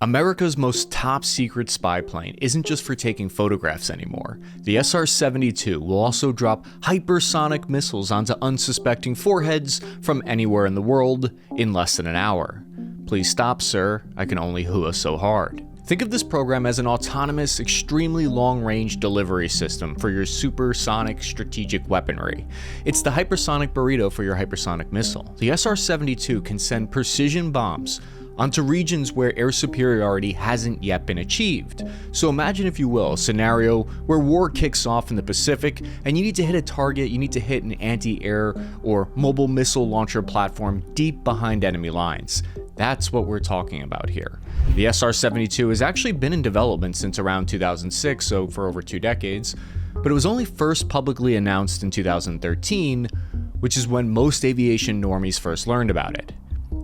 America's most top secret spy plane isn't just for taking photographs anymore. The SR-72 will also drop hypersonic missiles onto unsuspecting foreheads from anywhere in the world in less than an hour. Please stop, sir. I can only hua so hard. Think of this program as an autonomous, extremely long-range delivery system for your supersonic strategic weaponry. It's the hypersonic burrito for your hypersonic missile. The SR-72 can send precision bombs onto regions where air superiority hasn't yet been achieved. So imagine, if you will, a scenario where war kicks off in the Pacific and you need to hit a target, you need to hit an anti-air or mobile missile launcher platform deep behind enemy lines. That's what we're talking about here. The SR-72 has actually been in development since around 2006, so for over 2 decades, but it was only first publicly announced in 2013, which is when most aviation normies first learned about it.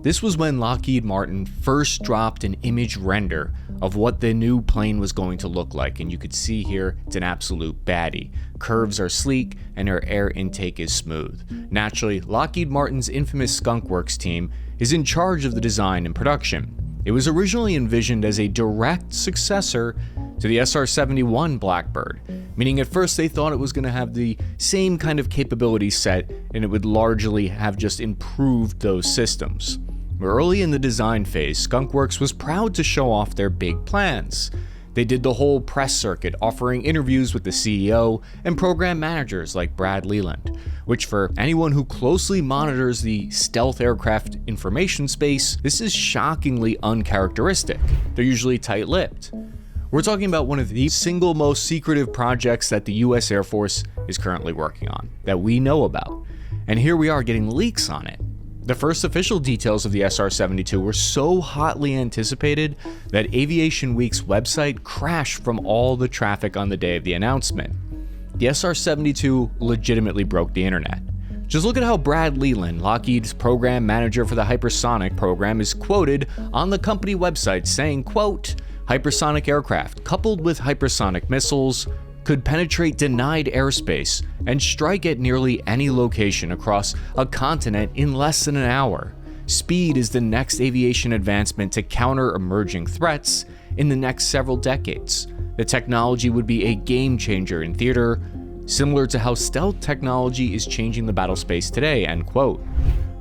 This was when Lockheed Martin first dropped an image render of what the new plane was going to look like, and you could see here it's an absolute baddie. Curves are sleek and her air intake is smooth. Naturally, Lockheed Martin's infamous Skunk Works team is in charge of the design and production. It was originally envisioned as a direct successor to the SR-71 Blackbird, meaning at first they thought it was going to have the same kind of capability set and it would largely have just improved those systems. Early in the design phase, Skunk Works was proud to show off their big plans. They did the whole press circuit, offering interviews with the CEO and program managers like Brad Leland, which for anyone who closely monitors the stealth aircraft information space, this is shockingly uncharacteristic. They're usually tight-lipped. We're talking about one of the single most secretive projects that the US Air Force is currently working on, that we know about. And here we are getting leaks on it. The first official details of the SR-72 were so hotly anticipated that Aviation Week's website crashed from all the traffic on the day of the announcement. The SR-72 legitimately broke the internet. Just look at how Brad Leland, Lockheed's program manager for the hypersonic program, is quoted on the company website saying, quote, "Hypersonic aircraft coupled with hypersonic missiles could penetrate denied airspace and strike at nearly any location across a continent in less than an hour. Speed is the next aviation advancement to counter emerging threats in the next several decades. The technology would be a game changer in theater, similar to how stealth technology is changing the battle space today," end quote.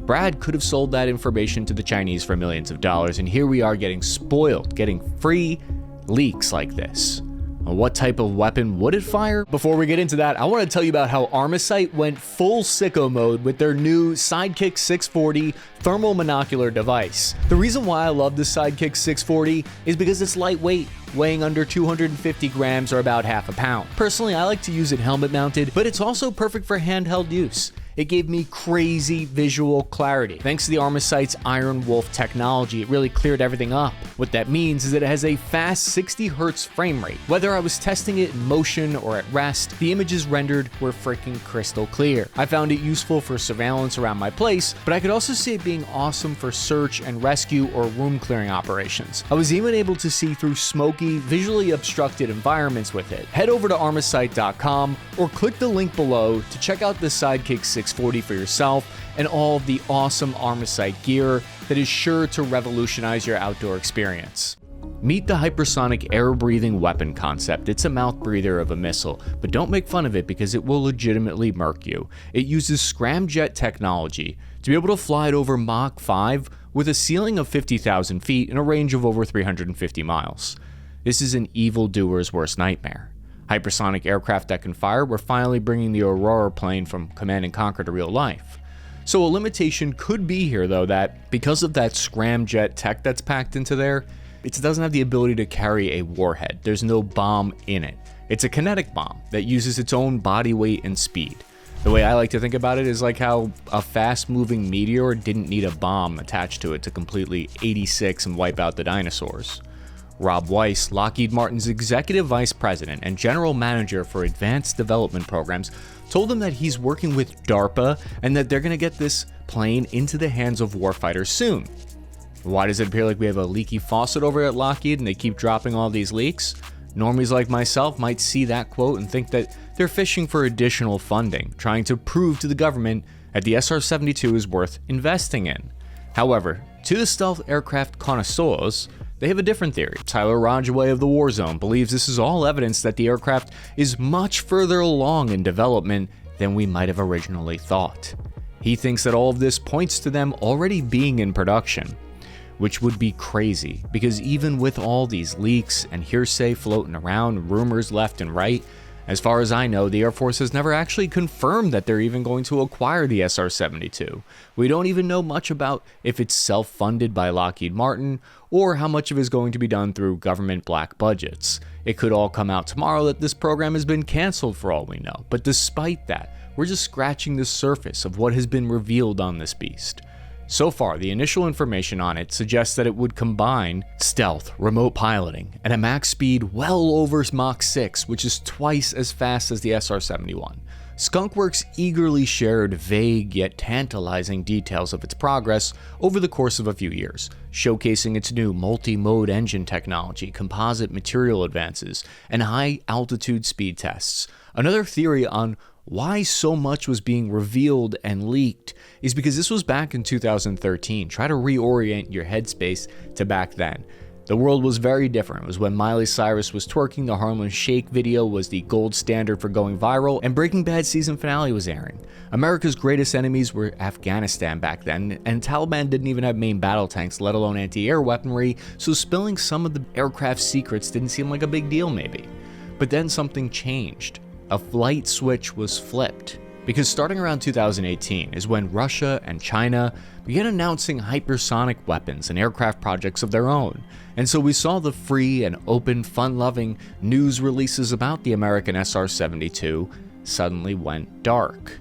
Brad could have sold that information to the Chinese for millions of dollars, and here we are getting spoiled, getting free leaks like this. What type of weapon would it fire? Before we get into that, I want to tell you about how Armasight went full sicko mode with their new Sidekick 640 thermal monocular device. The reason why I love the Sidekick 640 is because it's lightweight, weighing under 250 grams or about half a pound. Personally, I like to use it helmet mounted, but it's also perfect for handheld use. It gave me crazy visual clarity. Thanks to the Armasight's Iron Wolf technology, it really cleared everything up. What that means is that it has a fast 60 Hz frame rate. Whether I was testing it in motion or at rest, the images rendered were freaking crystal clear. I found it useful for surveillance around my place, but I could also see it being awesome for search and rescue or room clearing operations. I was even able to see through smoky, visually obstructed environments with it. Head over to armasight.com or click the link below to check out the Sidekick 640 for yourself and all of the awesome Armasight gear that is sure to revolutionize your outdoor experience. Meet the hypersonic air-breathing weapon concept. It's a mouth breather of a missile, but don't make fun of it because it will legitimately murk you. It uses scramjet technology to be able to fly it over Mach 5 with a ceiling of 50,000 feet and a range of over 350 miles. This is an evildoer's worst nightmare. Hypersonic aircraft that can fire, we're finally bringing the Aurora plane from Command & Conquer to real life. So a limitation could be here though, that because of that scramjet tech that's packed into there, it doesn't have the ability to carry a warhead. There's no bomb in it. It's a kinetic bomb that uses its own body weight and speed. The way I like to think about it is like how a fast-moving meteor didn't need a bomb attached to it to completely 86 and wipe out the dinosaurs. Rob Weiss, Lockheed Martin's Executive Vice President and General Manager for Advanced Development Programs, told them that he's working with DARPA and that they're going to get this plane into the hands of warfighters soon. Why does it appear like we have a leaky faucet over at Lockheed and they keep dropping all these leaks? Normies like myself might see that quote and think that they're fishing for additional funding, trying to prove to the government that the SR-72 is worth investing in. However, to the stealth aircraft connoisseurs, They have a different theory. Tyler Ronjaway of the Warzone believes this is all evidence that the aircraft is much further along in development than we might have originally thought. He thinks that all of this points to them already being in production, which would be crazy, because even with all these leaks and hearsay floating around, rumors left and right, as far as I know, the Air Force has never actually confirmed that they're even going to acquire the SR-72. We don't even know much about if it's self-funded by Lockheed Martin, or how much of it is going to be done through government black budgets. It could all come out tomorrow that this program has been canceled for all we know, but despite that, we're just scratching the surface of what has been revealed on this beast. So far, the initial information on it suggests that it would combine stealth, remote piloting, and a max speed well over Mach 6, which is twice as fast as the SR-71. Skunkworks eagerly shared vague yet tantalizing details of its progress over the course of a few years, showcasing its new multi-mode engine technology, composite material advances, and high-altitude speed tests. Another theory on why so much was being revealed and leaked is because this was back in 2013. Try to reorient your headspace to back then. The world was very different. It was when Miley Cyrus was twerking, the Harlem Shake video was the gold standard for going viral, and Breaking Bad season finale was airing. America's greatest enemies were Afghanistan back then, and Taliban didn't even have main battle tanks, let alone anti-air weaponry, so spilling some of the aircraft secrets didn't seem like a big deal maybe. But then something changed. A light switch was flipped, because starting around 2018 is when Russia and China began announcing hypersonic weapons and aircraft projects of their own, and so we saw the free and open, fun-loving news releases about the American SR-72 suddenly went dark.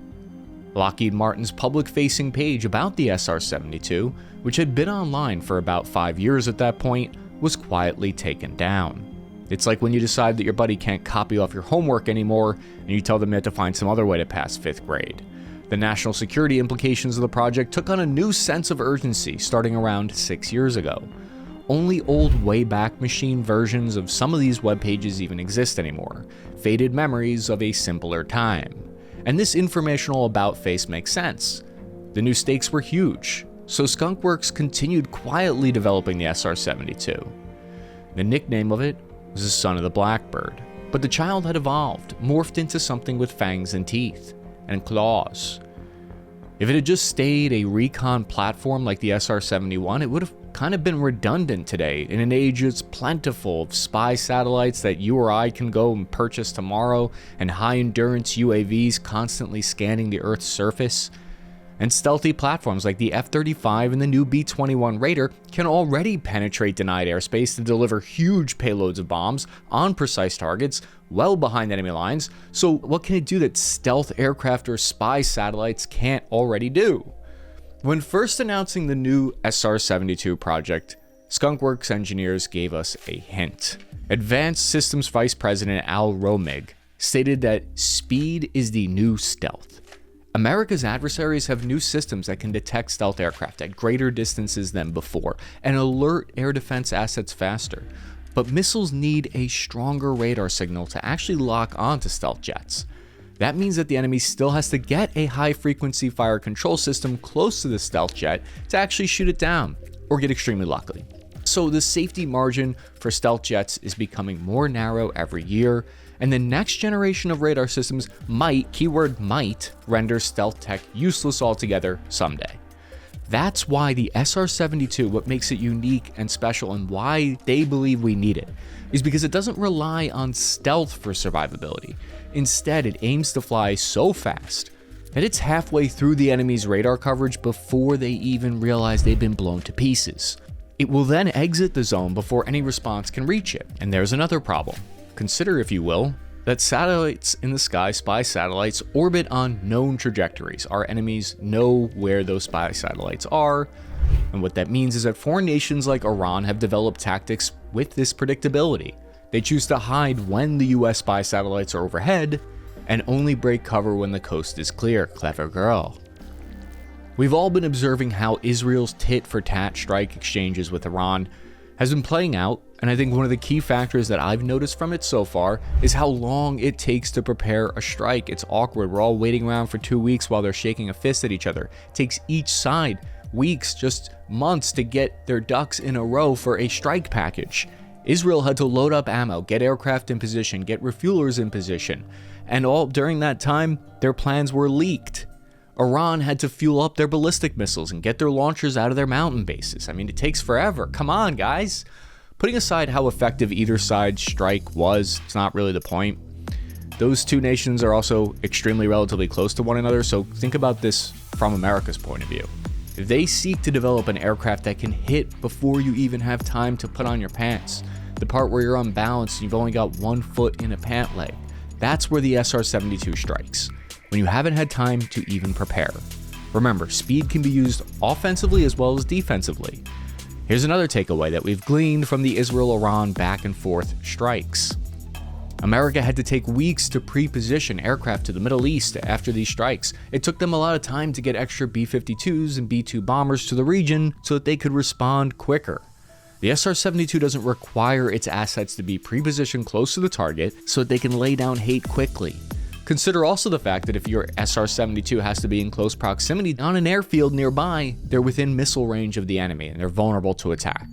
Lockheed Martin's public-facing page about the SR-72, which had been online for about 5 years at that point, was quietly taken down. It's like when you decide that your buddy can't copy off your homework anymore, and you tell them you have to find some other way to pass 5th grade. The national security implications of the project took on a new sense of urgency starting around 6 years ago. Only old Wayback Machine versions of some of these web pages even exist anymore, faded memories of a simpler time. And this informational about face makes sense. The new stakes were huge, so Skunkworks continued quietly developing the SR-72. The nickname of it was the son of the Blackbird, but the child had evolved, morphed into something with fangs and teeth, and claws. If it had just stayed a recon platform like the SR-71, it would have kind of been redundant today in an age that's plentiful of spy satellites that you or I can go and purchase tomorrow, and high-endurance UAVs constantly scanning the Earth's surface. And stealthy platforms like the F-35 and the new B-21 Raider can already penetrate denied airspace to deliver huge payloads of bombs on precise targets well behind enemy lines, so what can it do that stealth aircraft or spy satellites can't already do? When first announcing the new SR-72 project, Skunkworks engineers gave us a hint. Advanced Systems Vice President Al Romig stated that speed is the new stealth. America's adversaries have new systems that can detect stealth aircraft at greater distances than before and alert air defense assets faster. But missiles need a stronger radar signal to actually lock onto stealth jets. That means that the enemy still has to get a high-frequency fire control system close to the stealth jet to actually shoot it down, or get extremely lucky. So the safety margin for stealth jets is becoming more narrow every year, and the next generation of radar systems might, keyword might, render stealth tech useless altogether someday. That's why the SR-72, what makes it unique and special and why they believe we need it, is because it doesn't rely on stealth for survivability. Instead, it aims to fly so fast that it's halfway through the enemy's radar coverage before they even realize they've been blown to pieces. It will then exit the zone before any response can reach it. And there's another problem. Consider, if you will, that satellites in the sky, spy satellites, orbit on known trajectories. Our enemies know where those spy satellites are, and what that means is that foreign nations like Iran have developed tactics with this predictability. They choose to hide when the US spy satellites are overhead, and only break cover when the coast is clear. Clever girl. We've all been observing how Israel's tit-for-tat strike exchanges with Iran has been playing out, and I think one of the key factors that I've noticed from it so far is how long it takes to prepare a strike. It's awkward. We're all waiting around for 2 weeks while they're shaking a fist at each other. It takes each side weeks, just months to get their ducks in a row for a strike package. Israel had to load up ammo, get aircraft in position, get refuelers in position, and all during that time, their plans were leaked. Iran had to fuel up their ballistic missiles and get their launchers out of their mountain bases. I mean, it takes forever. Come on, guys. Putting aside how effective either side's strike was, it's not really the point. Those two nations are also extremely relatively close to one another, so think about this from America's point of view. If they seek to develop an aircraft that can hit before you even have time to put on your pants, the part where you're unbalanced and you've only got one foot in a pant leg, that's where the SR-72 strikes, when you haven't had time to even prepare. Remember, speed can be used offensively as well as defensively. Here's another takeaway that we've gleaned from the Israel-Iran back and forth strikes. America had to take weeks to pre-position aircraft to the Middle East after these strikes. It took them a lot of time to get extra B-52s and B-2 bombers to the region so that they could respond quicker. The SR-72 doesn't require its assets to be pre-positioned close to the target so that they can lay down hate quickly. Consider also the fact that if your SR-72 has to be in close proximity on an airfield nearby, they're within missile range of the enemy and they're vulnerable to attack.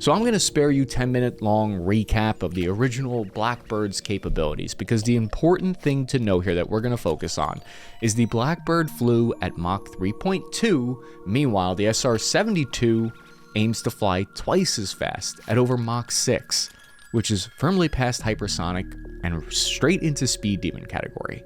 So I'm going to spare you 10-minute long recap of the original Blackbird's capabilities, because the important thing to know here that we're going to focus on is the Blackbird flew at Mach 3.2, meanwhile the SR-72 aims to fly twice as fast at over Mach 6, which is firmly past hypersonic and straight into speed demon category.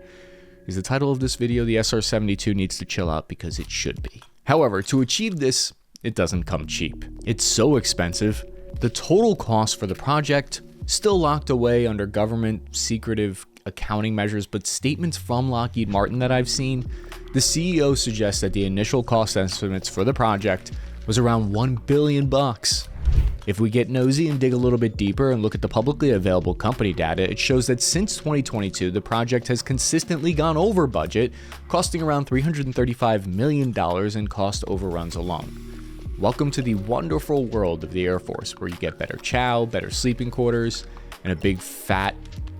Is the title of this video, the SR-72 needs to chill out, because it should be. However, to achieve this, it doesn't come cheap. It's so expensive. The total cost for the project, still locked away under government secretive accounting measures, but statements from Lockheed Martin that I've seen, the CEO suggests that the initial cost estimates for the project was around $1 billion. If we get nosy and dig a little bit deeper and look at the publicly available company data, it shows that since 2022, the project has consistently gone over budget, costing around $335 million in cost overruns alone. Welcome to the wonderful world of the Air Force, where you get better chow, better sleeping quarters, and a big fat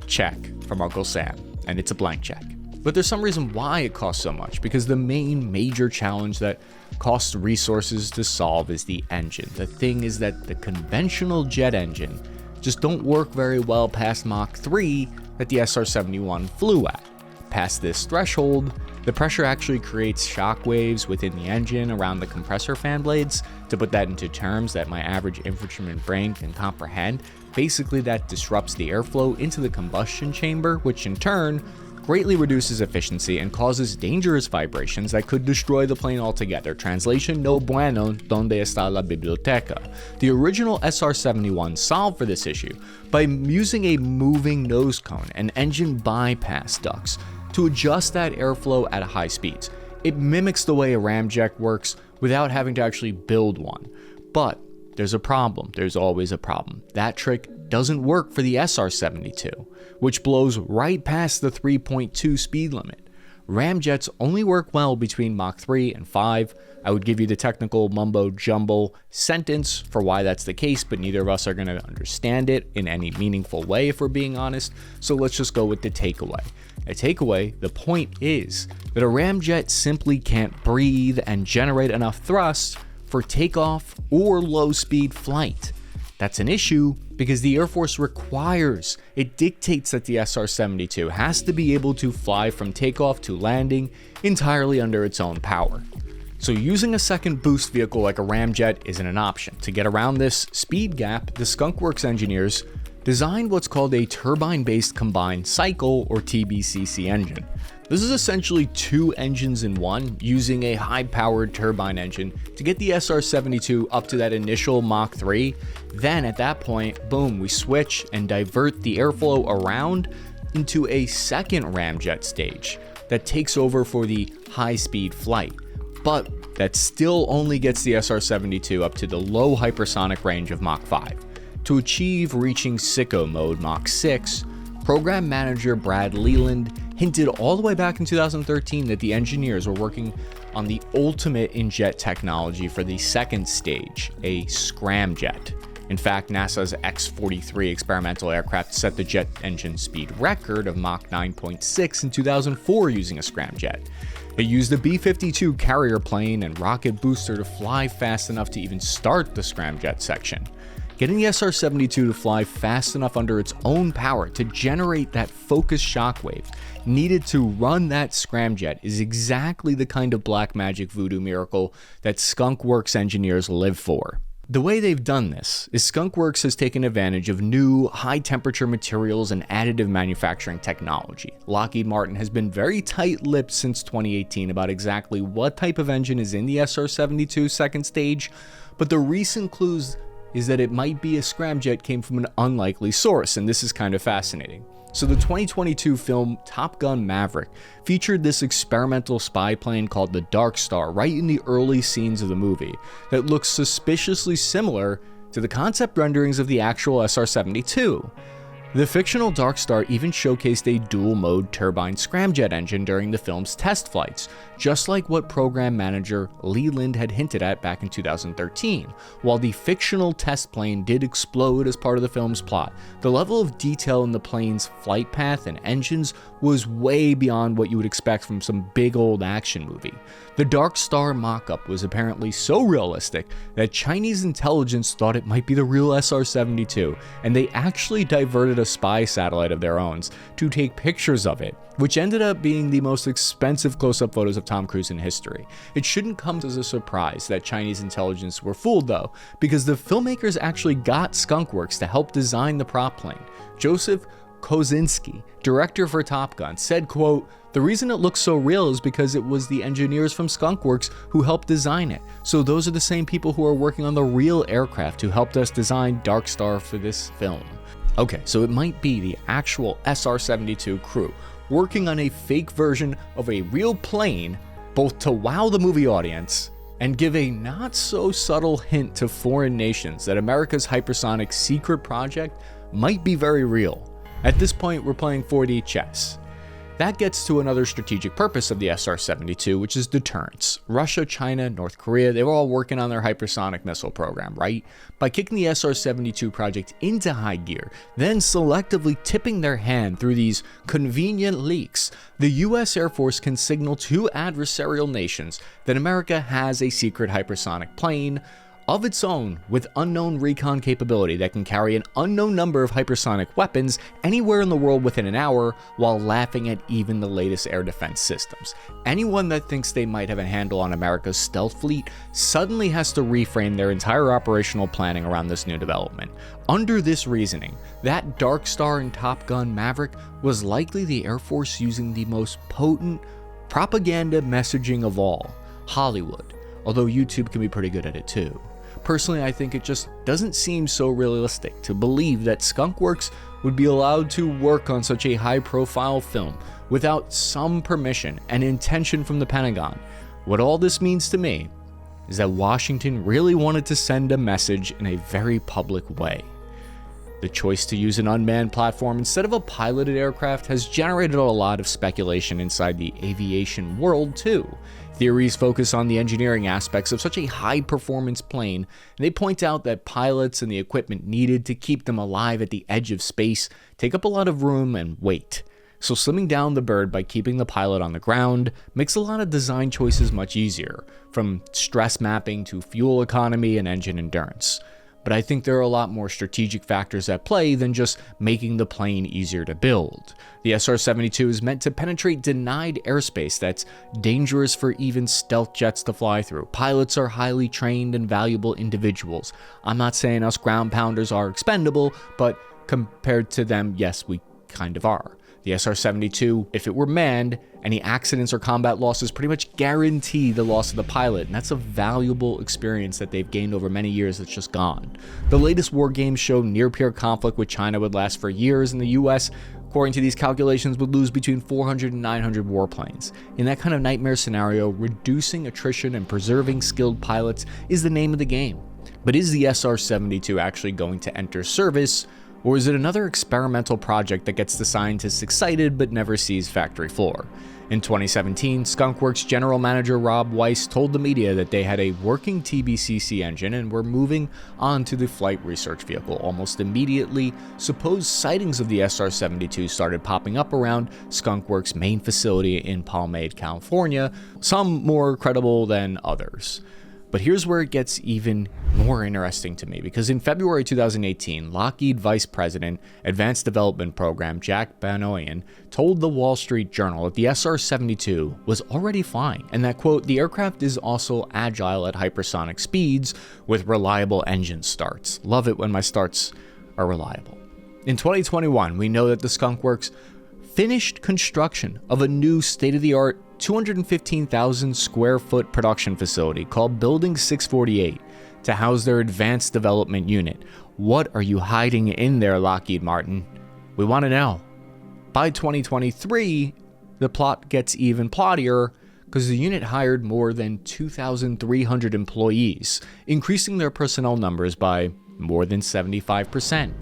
check from Uncle Sam, and it's a blank check. But there's some reason why it costs so much, because the main major challenge that costs resources to solve is the engine. The thing is that the conventional jet engine just don't work very well past Mach 3 that the SR-71 flew at. Past this threshold, the pressure actually creates shock waves within the engine around the compressor fan blades. To put that into terms that my average infantryman brain can comprehend, basically that disrupts the airflow into the combustion chamber, which in turn greatly reduces efficiency and causes dangerous vibrations that could destroy the plane altogether. Translation: no bueno, donde está la biblioteca? The original SR-71 solved for this issue by using a moving nose cone and engine bypass ducts to adjust that airflow at high speeds. It mimics the way a ramjet works without having to actually build one. But there's a problem. There's always a problem. That trick doesn't work for the SR-72, which blows right past the 3.2 speed limit. Ramjets only work well between Mach 3 and 5. I would give you the technical mumbo-jumbo sentence for why that's the case, but neither of us are going to understand it in any meaningful way, if we're being honest. So let's just go with the takeaway. A takeaway, the point is that a ramjet simply can't breathe and generate enough thrust for takeoff or low-speed flight. That's an issue because the Air Force requires, it dictates that the SR-72 has to be able to fly from takeoff to landing entirely under its own power. So using a second boost vehicle like a ramjet isn't an option. To get around this speed gap, the Skunkworks engineers designed what's called a turbine-based combined cycle, or TBCC engine. This is essentially two engines in one, using a high-powered turbine engine to get the SR-72 up to that initial Mach 3. Then at that point, boom, we switch and divert the airflow around into a second ramjet stage that takes over for the high-speed flight. But that still only gets the SR-72 up to the low hypersonic range of Mach 5. To achieve reaching sicko mode Mach 6, program manager Brad Leland hinted all the way back in 2013 that the engineers were working on the ultimate in jet technology for the second stage, a scramjet. In fact, NASA's X-43 experimental aircraft set the jet engine speed record of Mach 9.6 in 2004 using a scramjet. It used a B-52 carrier plane and rocket booster to fly fast enough to even start the scramjet section. Getting the SR-72 to fly fast enough under its own power to generate that focused shockwave needed to run that scramjet is exactly the kind of black magic voodoo miracle that Skunk Works engineers live for. The way they've done this is Skunk Works has taken advantage of new high-temperature materials and additive manufacturing technology. Lockheed Martin has been very tight-lipped since 2018 about exactly what type of engine is in the SR-72 second stage, but the recent clues is that it might be a scramjet came from an unlikely source, and this is kind of fascinating. So the 2022 film Top Gun: Maverick featured this experimental spy plane called the Darkstar right in the early scenes of the movie that looks suspiciously similar to the concept renderings of the actual SR-72. The fictional Darkstar even showcased a dual-mode turbine scramjet engine during the film's test flights, just like what program manager Leland had hinted at back in 2013. While the fictional test plane did explode as part of the film's plot, the level of detail in the plane's flight path and engines was way beyond what you would expect from some big old action movie. The Darkstar mock-up was apparently so realistic that Chinese intelligence thought it might be the real SR-72, and they actually diverted a spy satellite of their own to take pictures of it, which ended up being the most expensive close-up photos of Tom Cruise in history. It shouldn't come as a surprise that Chinese intelligence were fooled though, because the filmmakers actually got Skunk Works to help design the prop plane. Joseph Kosinski, director for Top Gun, said, quote, "The reason it looks so real is because it was the engineers from Skunk Works who helped design it. So those are the same people who are working on the real aircraft who helped us design Darkstar for this film." Okay, so it might be the actual SR-72 crew working on a fake version of a real plane, both to wow the movie audience and give a not so subtle hint to foreign nations that America's hypersonic secret project might be very real. At this point, we're playing 4D chess. That gets to another strategic purpose of the SR-72, which is deterrence. Russia, China, North Korea, they were all working on their hypersonic missile program, right? By kicking the SR-72 project into high gear, then selectively tipping their hand through these convenient leaks, the US Air Force can signal to adversarial nations that America has a secret hypersonic plane of its own with unknown recon capability that can carry an unknown number of hypersonic weapons anywhere in the world within an hour while laughing at even the latest air defense systems. Anyone that thinks they might have a handle on America's stealth fleet suddenly has to reframe their entire operational planning around this new development. Under this reasoning, that Darkstar in Top Gun: Maverick was likely the Air Force using the most potent propaganda messaging of all, Hollywood, although YouTube can be pretty good at it too. Personally, I think it just doesn't seem so realistic to believe that Skunk Works would be allowed to work on such a high-profile film without some permission and intention from the Pentagon. What all this means to me is that Washington really wanted to send a message in a very public way. The choice to use an unmanned platform instead of a piloted aircraft has generated a lot of speculation inside the aviation world too. Theories focus on the engineering aspects of such a high-performance plane, and they point out that pilots and the equipment needed to keep them alive at the edge of space take up a lot of room and weight. So slimming down the bird by keeping the pilot on the ground makes a lot of design choices much easier, from stress mapping to fuel economy and engine endurance. But I think there are a lot more strategic factors at play than just making the plane easier to build. The SR-72 is meant to penetrate denied airspace that's dangerous for even stealth jets to fly through. Pilots are highly trained and valuable individuals. I'm not saying us ground pounders are expendable, but compared to them, yes, we kind of are. The SR-72, if it were manned, any accidents or combat losses pretty much guarantee the loss of the pilot, and that's a valuable experience that they've gained over many years that's just gone. The latest war games show near-peer conflict with China would last for years, and the US, according to these calculations, would lose between 400 and 900 warplanes. In that kind of nightmare scenario, reducing attrition and preserving skilled pilots is the name of the game. But is the SR-72 actually going to enter service, Or is it another experimental project that gets the scientists excited but never sees factory floor? In 2017, Skunk Works general manager Rob Weiss told the media that they had a working TBCC engine and were moving on to the flight research vehicle. Almost immediately, supposed sightings of the SR-72 started popping up around Skunk Works' main facility in Palmade, California, some more credible than others. But here's where it gets even more interesting to me, because in February 2018, Lockheed Vice President, Advanced Development Program Jack Banoyan told the Wall Street Journal that the SR-72 was already flying, and that, quote, the aircraft is also agile at hypersonic speeds with reliable engine starts. Love it when my starts are reliable. In 2021, we know that the Skunk Works finished construction of a new state-of-the-art 215,000 square foot production facility called Building 648 to house their advanced development unit. What are you hiding in there, Lockheed Martin? We want to know. By 2023, the plot gets even plottier because the unit hired more than 2,300 employees, increasing their personnel numbers by more than 75%.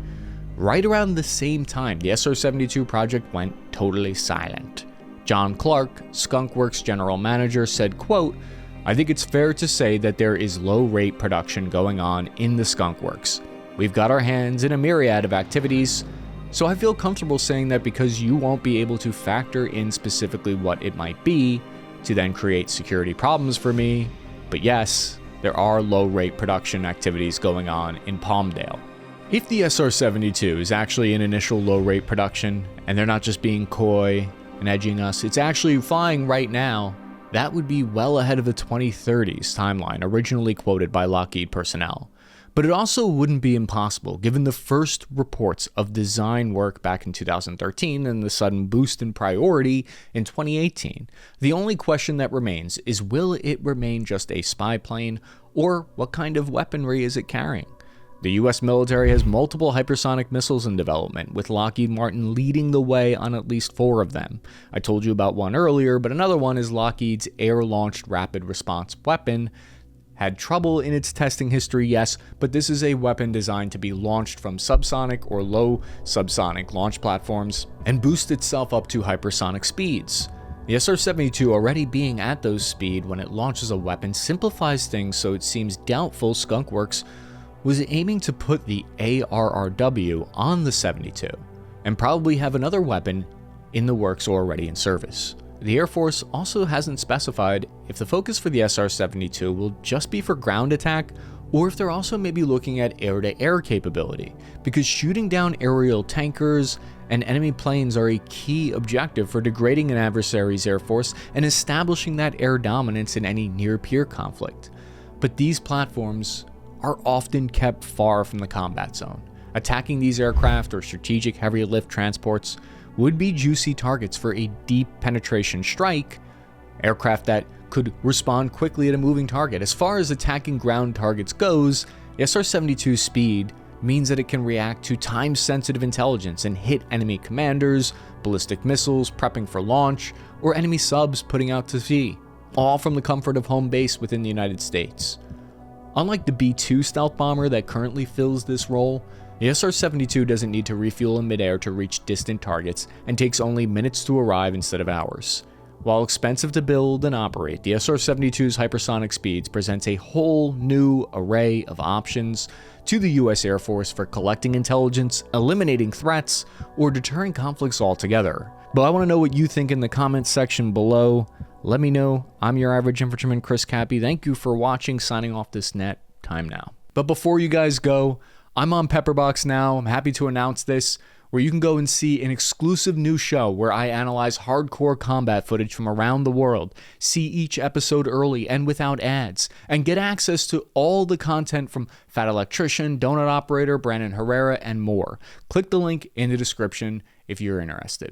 Right around the same time, the SR-72 project went totally silent. John Clark, Skunk Works general manager, said, quote, I think it's fair to say that there is low-rate production going on in the Skunk Works. We've got our hands in a myriad of activities, so I feel comfortable saying that because you won't be able to factor in specifically what it might be to then create security problems for me. But yes, there are low-rate production activities going on in Palmdale. If the SR-72 is actually in initial low-rate production, and they're not just being coy and edging us, it's actually flying right now, that would be well ahead of the 2030s timeline originally quoted by Lockheed personnel. But it also wouldn't be impossible given the first reports of design work back in 2013 and the sudden boost in priority in 2018. The only question that remains is, will it remain just a spy plane, or what kind of weaponry is it carrying? The US military has multiple hypersonic missiles in development, with Lockheed Martin leading the way on at least 4 of them. I told you about one earlier, but another one is Lockheed's air-launched rapid response weapon. Had trouble in its testing history, yes, but this is a weapon designed to be launched from subsonic or low subsonic launch platforms and boost itself up to hypersonic speeds. The SR-72 already being at those speed when it launches a weapon simplifies things, so it seems doubtful Skunk Works was aiming to put the ARRW on the 72, and probably have another weapon in the works or already in service. The Air Force also hasn't specified if the focus for the SR-72 will just be for ground attack, or if they're also maybe looking at air-to-air capability, because shooting down aerial tankers and enemy planes are a key objective for degrading an adversary's air force and establishing that air dominance in any near-peer conflict. But these platforms are often kept far from the combat zone. Attacking these aircraft or strategic heavy lift transports would be juicy targets for a deep penetration strike, aircraft that could respond quickly at a moving target. As far as attacking ground targets goes, the SR-72's speed means that it can react to time-sensitive intelligence and hit enemy commanders, ballistic missiles prepping for launch, or enemy subs putting out to sea, all from the comfort of home base within the United States. Unlike the B-2 stealth bomber that currently fills this role, the SR-72 doesn't need to refuel in midair to reach distant targets and takes only minutes to arrive instead of hours. While expensive to build and operate, the SR-72's hypersonic speeds presents a whole new array of options to the US Air Force for collecting intelligence, eliminating threats, or deterring conflicts altogether. But I want to know what you think in the comments section below. Let me know. I'm your average infantryman, Chris Cappy. Thank you for watching. Signing off this net. Time now. But before you guys go, I'm on Pepperbox now. I'm happy to announce this, where you can go and see an exclusive new show where I analyze hardcore combat footage from around the world, see each episode early and without ads, and get access to all the content from Fat Electrician, Donut Operator, Brandon Herrera, and more. Click the link in the description if you're interested.